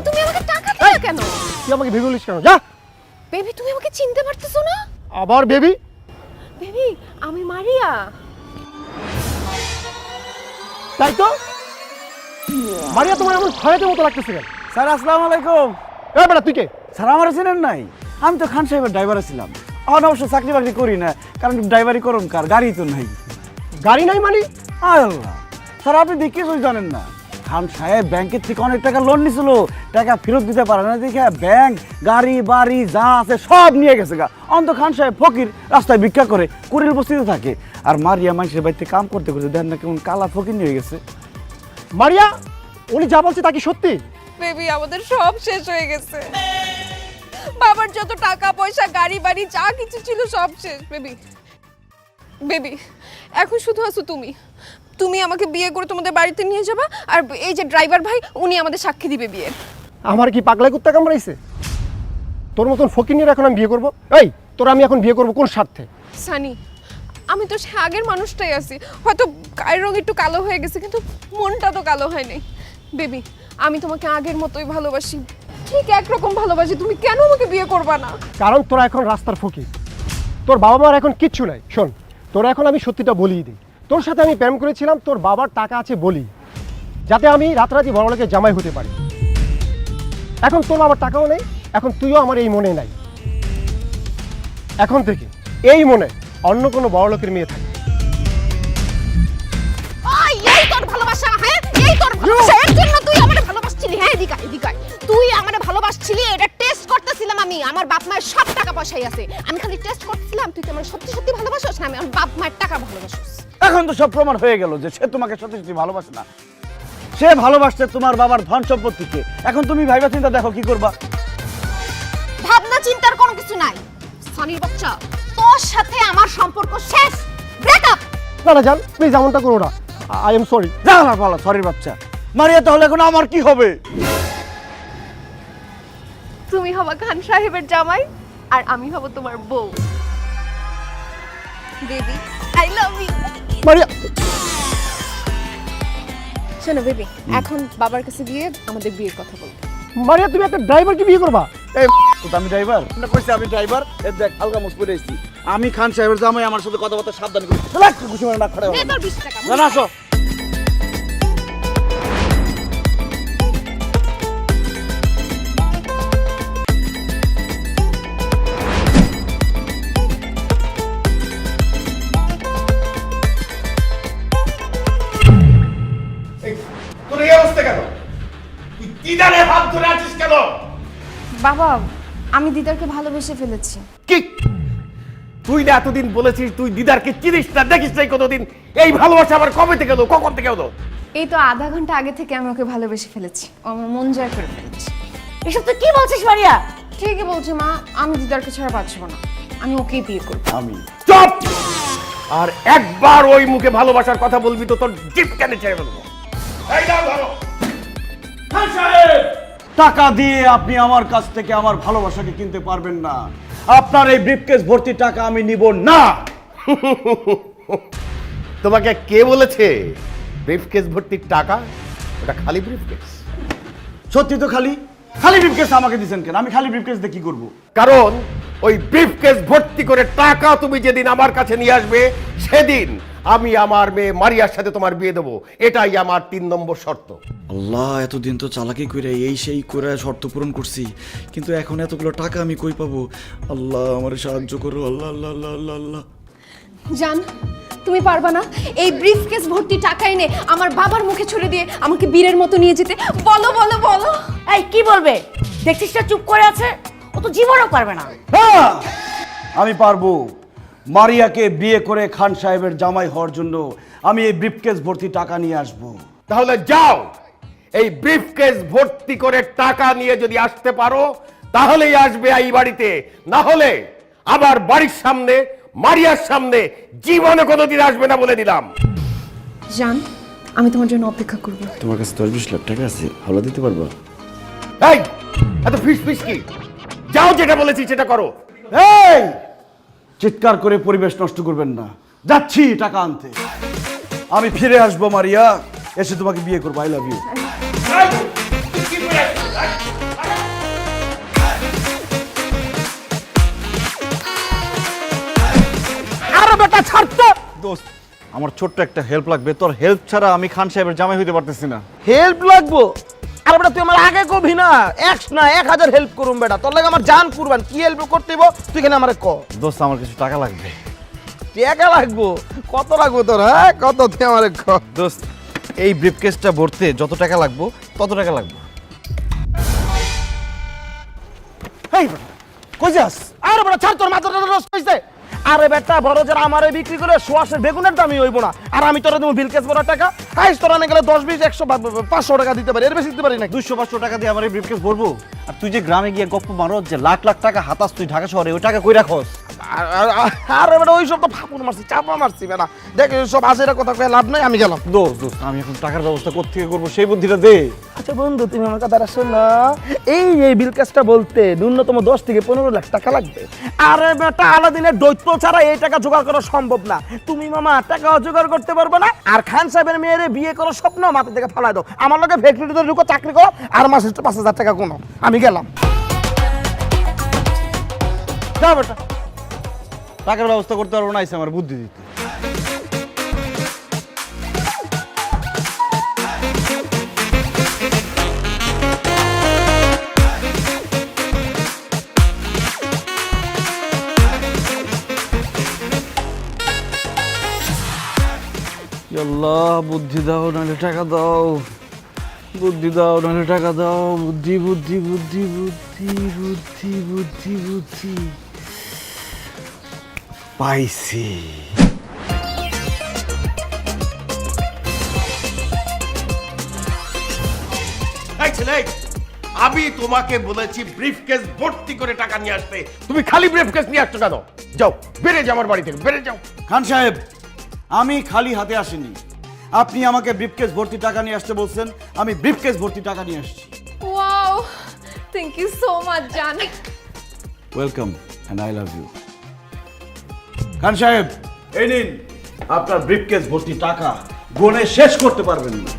তুমি আমাকে টাকা দিলে কেন? তুই আমাকে বেবি বলিস কেন? যা। বেবি, তুমি আমাকে চিনতে পারতেছো না? আবার বেবি? বেবি, আমি মারিয়া। তাই তো? মারিয়া তোমার এমন ভয়ের মতো লাগতেছে কেন? স্যার আসসালামু আলাইকুম। এ বেটা তুই কে? স্যার আমার চেনেন নাই? আমি তো খান সাহেবের ড্রাইভার ছিলাম। এখন অবশ্য চাকরি বাকরি করি না, কারণ ড্রাইভারি করুন কার, গাড়ি তো নাই। গাড়ি নাই মানে? আল্লাহ স্যার, আপনি দেখি কিছুই জানেন না। খান সাহেব ব্যাংকের থেকে অনেক টাকা লোন নিছিল, টাকা ফেরত দিতে পারে না দেখে ব্যাংক গাড়ি বাড়ি যা আছে সব নিয়ে গেছে গা। অন্ত খান সাহেব ফকির, রাস্তায় ভিক্ষা করে, কুড়ির বস্তিতে থাকে। আর মারিয়া মানুষের বাড়িতে কাম করতে করতে দেখেন না কেমন কালা ফকির নিয়ে গেছে। মারিয়া, উনি যা বলছে তা কি সত্যি? বেবি, আমাদের সব শেষ হয়ে গেছে। বাবার যত টাকা পয়সা গাড়ি বাড়ি যা কিছু ছিল সব শেষ। বেবি বেবি, এখন শুধু আছো তুমি। তুমি আমাকে বিয়ে করে তোমাদের বাড়িতে নিয়ে যাবা, আর এই যে ড্রাইভার ভাই উনি আমাদের সাক্ষী দিবে বিয়ের। আমার কি পাগলা কুত্তা কামড়াইছে? তোর মতন ফকির এখন আমি বিয়ে করবো? এই তোর আমি এখন বিয়ে করবো কোন স্বার্থে? সানি, আমি তো সে আগের মানুষটাই আছি, হয়তো গায়ের রং একটু কালো হয়ে গেছে কিন্তু মনটা তো কালো হয় নাই। বেবি, আমি তোমাকে আগের মতোই ভালোবাসি, ঠিক একরকম ভালোবাসি। তুমি কেন আমাকে বিয়ে করবা না? কারণ তোরা এখন রাস্তার ফকির, তোর বাবা মার এখন কিচ্ছু নাই। শোন, তোরা এখন আমি সত্যিটা বলিয়ে দিই, তোর সাথে আমি প্রেম করেছিলাম তোর বাবার টাকা আছে বলি, যাতে আমি রাতারাতি বড়লোকের জামাই হতে পারি। এখন তোর বাবার টাকাও নেই, এখন তুইও আমার এই মনে নাই। এখন থেকে এই মনে অন্য কোনো বড়লোকের মেয়ে থাকে। এই তোর ভালোবাসা, হ্যাঁ এই তোর ভালোবাসা, এর জন্য তুই আমারে ভালোবাসছিলি? হ্যাঁ এদিকে এদিকে, তুই আমারে ভালোবাসছিলি, এটা টেস্ট করতেছিলাম আমি। আমার বাপ মায়ের সব টাকা পয়সাই আছে, আমি খালি টেস্ট করতেছিলাম তুই কি আমার সত্যি সত্যি ভালোবাসিস না আমি আমার বাপ মায়ের টাকা ভালোবাসিস। এখন তো সব প্রমাণ হয়ে গেল যে সে তোমাকে সত্যি সত্যি ভালোবাসে না, সে ভালোবাসছে তোমার বাবার ধন সম্পত্তিকে। এখন তুমি ভাইবা চিন্তা দেখো কি করবা। ভাবনা চিন্তার কোনো কিছু নাই। সানির বাচ্চা, তোর সাথে আমার সম্পর্ক শেষ, ব্রেকআপ। না না জান, প্লিজ এমনটা করো না, আই এম সরি। যা না বলো সরির বাচ্চা। মারিয়া, তাহলে এখন আমার কি হবে? তুমি হবা খান সাহেবের জামাই আর আমি হব তোমার বউ। Baby, I love you. Maria, শোনো বেবি, এখন বাবার কাছে গিয়ে আমাদের বিয়ের কথা বলবো। মারিয়া তুমি একটা ড্রাইভারকে বিয়ে করবা? এই তো আমি ড্রাইভার না, কইছি আমি ড্রাইভার। এই দেখ হালকা মুখ পরে এসেছি আমি। খান সাহেবের জামাই, আমার সাথে কথাবার্তা সাবধান করি। চল খুশি মানে না খড়ে নে তোর 20 টাকা। না না আসো। তোর এই অবস্থা কেন? তুই দিদারে হাত ধরে আছিস কেন? বাবা, আমি দিদারকে ভালোবেসে ফেলেছি। কি? তুই না এতদিন বলেছিস তুই দিদারকে চিনিস না, দেখিস নাই কতদিন? এই ভালোবাসা আবার কবে থেকে হলো, কখন থেকে হলো? এই তো আধা ঘন্টা আগে থেকে আমি ওকে ভালোবেসে ফেলেছি, ও আমার মন জয় করে ফেলেছি। এসব তুই কি বলছিস মারিয়া? ঠিকই বলছে মা, আমি দিদারকে ছাড়া বাঁচব না, আমি ওকেই বিয়ে করব। আমি চুপ! আর একবার ওই মুখে ভালোবাসার কথা বলবি তো তোর জিপ কেনে ছেড়ে ফেলবো। এই দাও ধরো। খান সাহেব! টাকা দিয়ে আপনি আমার কাছ থেকে আমার ভালোবাসাকে কিনতে পারবেন না। আপনার এই ব্রিফকেস ভর্তি টাকা আমি নিব না। তোমাকে কে বলেছে ব্রিফকেস ভর্তি টাকা? ওটা খালি ব্রিফকেস। সত্যি তো খালি খালি ব্রিফকেস আমাকে দিবেন কেন? আমি খালি ব্রিফকেস দিয়ে কি করব? কারণ ওই ব্রিফকেস ভর্তি করে টাকা তুমি যেদিন আমার কাছে নিয়ে আসবে সেদিন আমি আমার মেয়ে মারিয়ার সাথে তোমার বিয়ে দেবো। এটাই আমার 3 নম্বর শর্ত। আল্লাহ, এতদিন তো চালাকি করে এই সেই করে শর্ত পূরণ করছি, কিন্তু এখন এতগুলো টাকা আমি কই পাবো? আল্লাহ আমার সাহায্য করো, আল্লাহ আল্লাহ আল্লাহ আল্লাহ আল্লাহ। জান, তুমি পারবা না এই ব্রিফকেস ভর্তি টাকা এনে আমার বাবার মুখে ছুড়ে দিয়ে আমাকে বীরের মতো নিয়ে যেতে? বলো বলো বলো। এই কি বলবে? দেখছিস না চুপ করে আছে, ও তো জীবনও পারবে না। হ্যাঁ, আমি পারবো। মারিয়াকে বিয়ে করে খান সাহেবের জামাই হওয়ার জন্য আমি এই ব্রিফকেস ভর্তি টাকা নিয়ে আসব। তাহলে যাও, এই ব্রিফকেস ভর্তি করে টাকা নিয়ে যদি আসতে পারো তাহলেই আসবে এই বাড়িতে, না হলে আবার বাড়ির সামনে মারিয়ার সামনে জীবনে কোনোদিন আসবে না বলে দিলাম। জান, আমি তোমার জন্য অপেক্ষা করব। তোমার কাছে 10-20 লাখ টাকা আছে, হাওলা দিতে পারবা? এই এত ফিস ফিস কি? যাও, যেটা বলেছি সেটা করো। এই চিৎকার করে পরিবেশ নষ্ট করবেন না, যাচ্ছি টাকা আনতে। আমি ফিরে আসবো মারিয়া, এসে তোমাকে বিয়ে করবো। I love you. এই, কি করে আসছিস? বেটা ছাড় তো। দোস্ত আমার ছোট্ট একটা হেল্প লাগবে, তোর হেল্প ছাড়া আমি খান সাহেবের জামাই হইতে পারতেছি না। হেল্প লাগবো? আরে বেটা তুই আমার আগে কবি না, 1000 হেল্প করুম বেটা, তোর লাগে আমার জান কুরবান। কি হেল্প করতে হইব তুই কেন আমারে ক। দোস্ত আমার কিছু টাকা লাগবে। টাকা লাগবো? কত লাগবো তোর? হ্যাঁ কত তুই আমারে ক। দোস্ত এই ব্রিফকেসটা ভরতে যত টাকা লাগবে তত টাকা লাগবে। এই বেটা কই যাস? আরে বেটা ছাড়, তোর মাথাটা নষ্ট হইছে। আরে বেটা বড় যারা আমারে বিক্রি করে সোয়াশের বেগুনের দামই হইব না, আর আমি তোরা দেবো বিলকেস বড় টাকা। হাইস তোরা না গেলে 10 20 100 500 টাকা দিতে পারি, এর বেশি দিতে পারি না। 200-500 টাকা দিয়ে আমার এই ব্রিফকেস ভরবো? আর তুই যে গ্রামে গিয়ে গপ্প মারো যে লাখ লাখ টাকা হাতাস তুই ঢাকা শহরে, ওই টাকা কই রাখস? আরে বেটা ওইসব তো ফাপুন মারছি, চাপা মারছি বেটা। দেখ সব আজেরা কথা কয়ে লাভ নাই, আমি গেলাম। দোস্ত আমি এখন টাকার ব্যবস্থা কোত্থেকে করবো সেই বুদ্ধিটা দে। আচ্ছা বন্ধু তুমি আমার কথাটা শোনো, এই বিলকেসটা বলতে ন্যূনতম 10 থেকে 15 লাখ টাকা লাগবে। আরে বেটা আলাদিনের দৈত্য ছাড়া এই টাকা জোগাড় করা সম্ভব না। তুমি মামা টাকা জোগাড় করতে পারবে না, আর খান সাহেবের মেয়েরে বিয়ে করার স্বপ্ন মাথা থেকে ফালাই দাও। আমার লোকে ফ্যাক্টরিতে ঢুকো, চাকরি করো, আর মাসে 5000 টাকা কোনো। আমি গেলাম। যা বেটা, টাকার ব্যবস্থা করতে পারবো না, আমার বুদ্ধি দিতে। আল্লাহ বুদ্ধি দাও নাহলে টাকা দাও, বুদ্ধি দাও নাহলে টাকা দাও, বুদ্ধি বুদ্ধি বুদ্ধি বুদ্ধি বুদ্ধি বুদ্ধি বুদ্ধি পাইছি। এই ছেলে, আমি তোমাকে বলেছি ব্রিফকেস ভর্তি করে টাকা নিয়ে আসতে, তুমি খালি ব্রিফকেস নিয়ে আসছো কেন? যাও বেড়ে যাও আমার বাড়ি থেকে, বেড়ে যাও। খান সাহেব আমি খালি হাতে আসিনি, আপনি আমাকে ব্রিফকেস ভর্তি টাকা নিয়ে আসতে বলছেন, আমি ব্রিফকেস ভর্তি টাকা নিয়ে আসছি। Wow, thank you so much জান। Welcome and I love you. Khan সাহেব এই নিন আপনার ব্রিফকেস ভর্তি টাকা, গুনে শেষ করতে পারবেন না।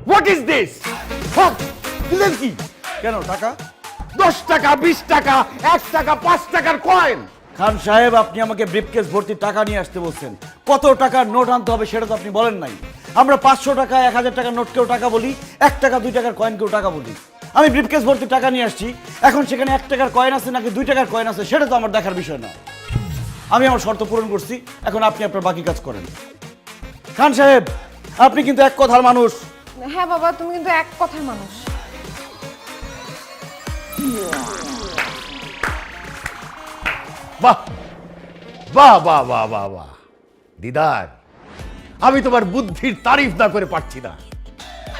What is this? দিলেন কি? কেন টাকা? 10 টাকা, 20 টাকা, 1 টাকা, 5 টাকার কয়েন। খান সাহেব আপনি আমাকে ব্রিফকেস ভর্তি টাকা নিয়ে আসতে বলছেন, কত টাকার নোট আনতে হবে সেটা তো আপনি বলেন নাই। আমরা 500 টাকা 1000 টাকার নোটকেও টাকা বলি, 1 টাকা 2 টাকার কয়েনকেও টাকা বলি। আমি ব্রিফকেস ভর্তি টাকা নিয়ে আসছি, এখন সেখানে 1 টাকার কয়েন আছে নাকি 2 টাকার কয়েন আছে সেটা তো আমার দেখার বিষয় না। আমি আমার শর্ত পূরণ করছি, এখন আপনি আপনার বাকি কাজ করেন। খান সাহেব আপনি কিন্তু এক কথার মানুষ। হ্যাঁ বাবা, তুমি কিন্তু এক কথার মানুষ। বাহ বাহ বাহ বাহ বাহ বাহ দিদার, আমি তোমার বুদ্ধির তারিফ না করে পারছি না।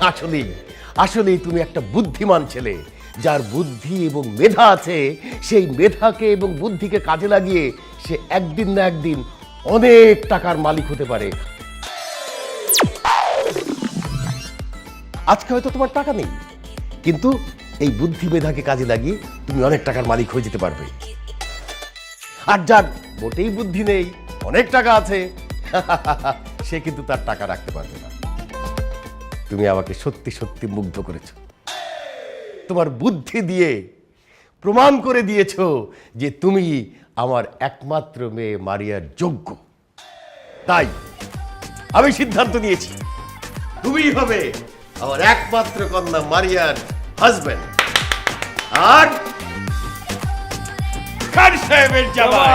আসলেই আসলেই তুমি একটা বুদ্ধিমান ছেলে, যার বুদ্ধি এবং মেধা আছে। সেই মেধাকে এবং বুদ্ধিকে কাজে লাগিয়ে সে একদিন না একদিন অনেক টাকার মালিক হতে পারে। আজকে হয়তো তোমার টাকা নেই, কিন্তু এই বুদ্ধি মেধাকে কাজে লাগিয়ে তুমি অনেক টাকার মালিক হয়ে যেতে পারবে। আর যার মোটেই বুদ্ধি নেই, অনেক টাকা আছে, সে কিন্তু তার টাকা রাখতে পারবে না। তুমি আমাকে সত্যি সত্যি মুগ্ধ করেছো। তোমার বুদ্ধি দিয়ে প্রমাণ করে দিয়েছো যে তুমি আমার একমাত্র মেয়ে মারিয়ার যোগ্য। তাই আমি সিদ্ধান্ত নিয়েছি, তুমিই হবে আমার একমাত্র কন্যা মারিয়ার হাজবেন্ড আর খান সাহেবের জামাই।